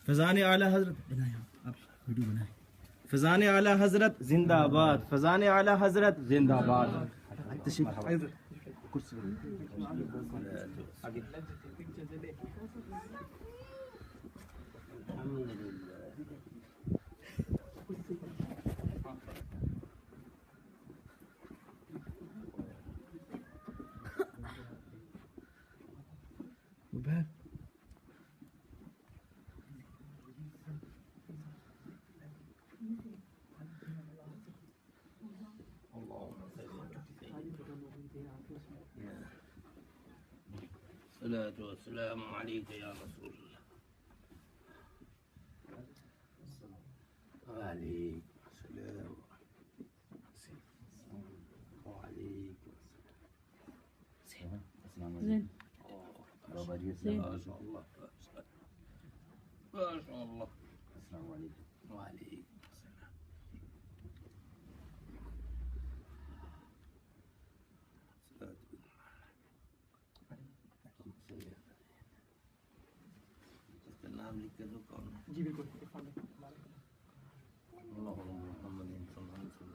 فیضان اعلیٰ حضرت بنائیں آپ ویڈیو بنائیں. فیضان اعلیٰ حضرت زندہ آباد. فیضان اعلیٰ حضرت زندہ آباد. الصلاة والسلام عليك يا رسول الله. وعليك السلام وعليكم السلام. زين ما شاء الله ما شاء الله. السلام عليكم. وعليكم السلام. نام لکھ کے دو کون ہے؟ جی بالکل. اللہم محمد صلی اللہ علیہ وسلم.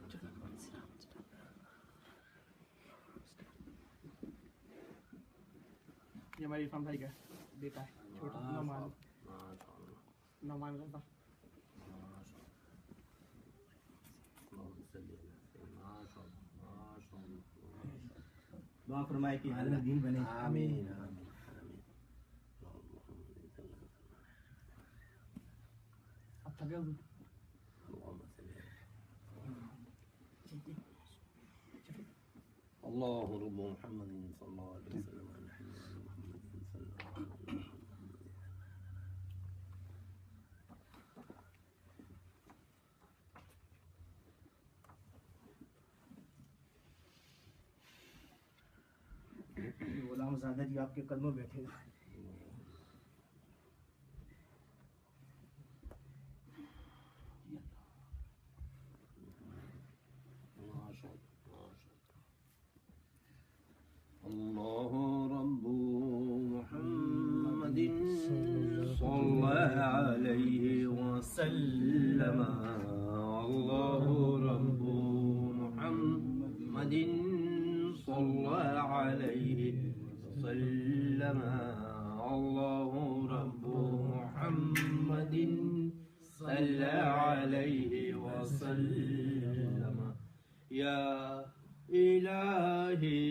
یہ ہماری عرفان بھائی کا بیٹا ہے چھوٹا نعمان. نعمان رضا. دعا فرمائے کہ عالم دین بنے. آمین آمین. الله رب محمد صلى الله عليه وسلم. محمد صلى الله عليه وسلم. غلام زادہ جی آپ کے قدموں بیٹھے گا. الله رب محمد صلى عليه وسلم. الله رب محمد صلى عليه وسلم. الله رب محمد صلى عليه وسلم. يا الہی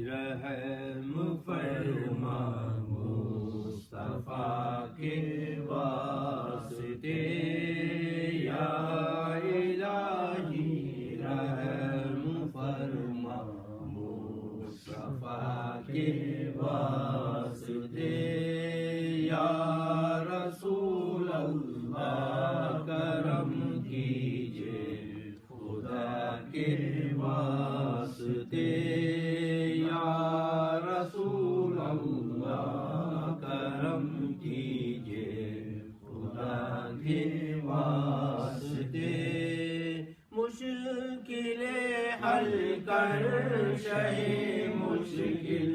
رحم فرما مصطفیٰ کے واسطے. یا الہی رحم فرما مصطفیٰ کے واسطے. یا رسول اللہ کرم کیجئے خدا کے واسطے. یا رسول اللہ کرم کیجئے خدا کے واسطے. مشکل حل کر شہ مشکل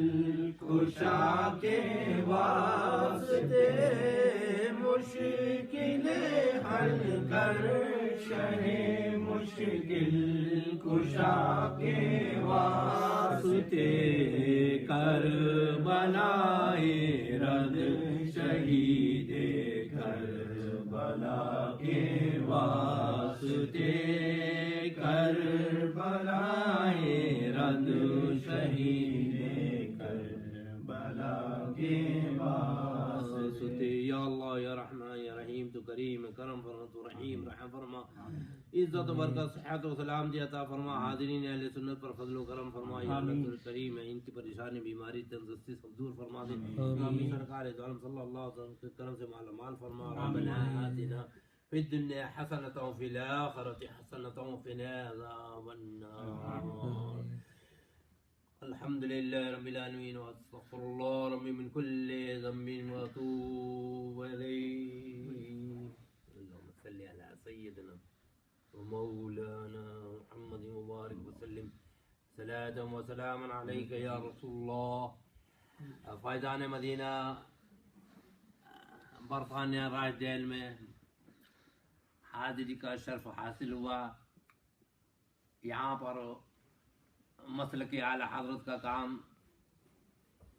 کشا کے واسطے. مشکل حل کر شہ مشکل کشا کے واسطے. کربلائے رد شہید کربلا کے واسطے. کربلائے رد شہید کربلا کے واسطے. یا اللہ یا رحمان یا رحیم تو کریم کرم فرما تو رحیم رحم فرما. عزت و برکت صحت و سلامتی عطا فرما. حاضرین اہل سنت پر فضل و کرم فرما. یا اللہ کریم ان کی پریشانی بیماری تندرستی سب دور فرما دے. آمین. سرکار دو عالم صلی اللہ علیہ وسلم کے کرم سے مالا مال فرما. ربنا آتنا فی الدنیا حسنۃ وفی الآخرۃ حسنۃ وقنا عذاب النار. الحمد لله رب العالمين واستغفر الله ربي من كل ذنب واتوب اليه. اللهم صل على سيدنا ومولانا محمد مبارك وسلم صلاة وسلاما عليك يا رسول الله. فائزان مدینہ برطانیہ راج ڈیل میں حاضری کا شرف حاصل ہوا. یہاں پر مسلک اعلی حضرت کا کام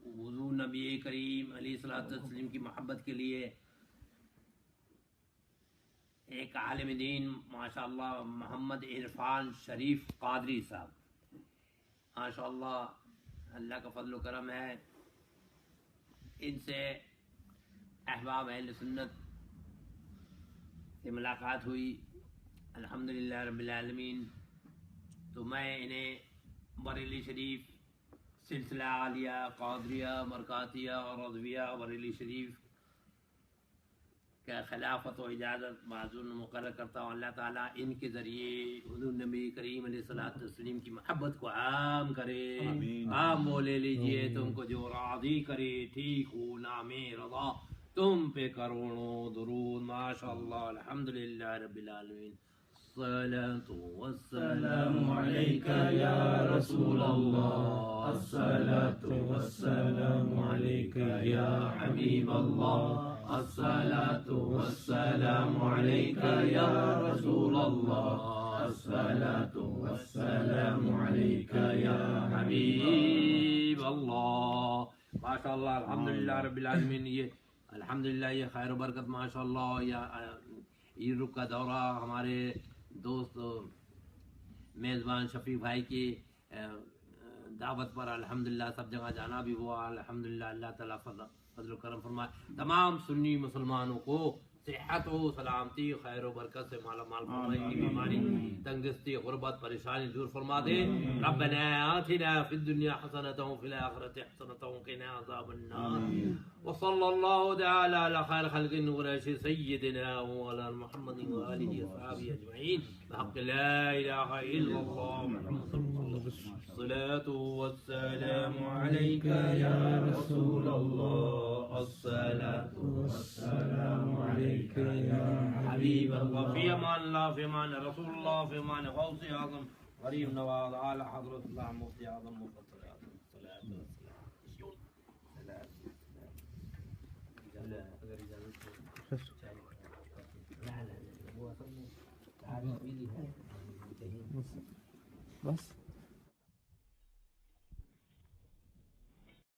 حضور نبی کریم علیہ الصلوۃ والتسلیم کی محبت کے لیے ایک عالم دین ماشاء اللہ محمد عرفان شریف قادری صاحب ماشاء اللہ اللہ کا فضل و کرم ہے. ان سے احباب اہل سنت سے ملاقات ہوئی الحمدللہ رب العالمین. تو میں انہیں بریلی شریف سلسلہ عالیہ قادریہ مرکاتیہ اور رضویہ بریلی شریف کا خلافت و اجازت معزول مقرر کرتا ہوں. اللہ تعالیٰ ان کے ذریعے حضور نبی کریم علیہ الصلوۃ والتسلیم کی محبت کو عام کرے. عام وہ لے لیجئے تم کو جو راضی کرے. ٹھیک ہو نام رضا تم پہ کروڑوں درود ماشاء اللہ الحمدللہ رب العالمین. الصلاة والسلام عليك يا رسول الله الصلاة والسلام عليك يا حبيب الله الصلاة والسلام عليك يا رسول الله الصلاة والسلام عليك يا حبيب الله. ما شاء الله الحمدللہ رب العالمین. یہ الحمدللہ یہ خیر و برکت ماشاء اللہ. عید رک کا دورہ ہمارے دوست میزبان شفیع بھائی کی دعوت پر الحمدللہ سب جگہ جانا بھی ہوا. الحمدللہ اللہ تعالیٰ فضل و کرم فرمائے. تمام سنی مسلمانوں کو صحت و سلامتی خیر و برکت سے مالا مال فرمائے. کی بیماری تنگستی غربت پریشانی دور فرما دے. ربنا آتنا فی الدنیا حسنۃ وفی الآخرۃ حسنۃ وقنا عذاب النار. وصلی اللہ تعالی علی خیر خلق قریش سیدنا مولانا محمد وآلہ وصحبہ اجمعین بحق لا الہ الا اللہ محمد رسول اللہ. الصلاة والسلام عليك يا رسول الله الصلاة والسلام عليك يا حبيب الله. في امان الله في امان رسول الله في امان غوث اعظم غريب نواز على حضرة الله مفتي اعظم مفصل اعظم. الصلاة والسلام. بس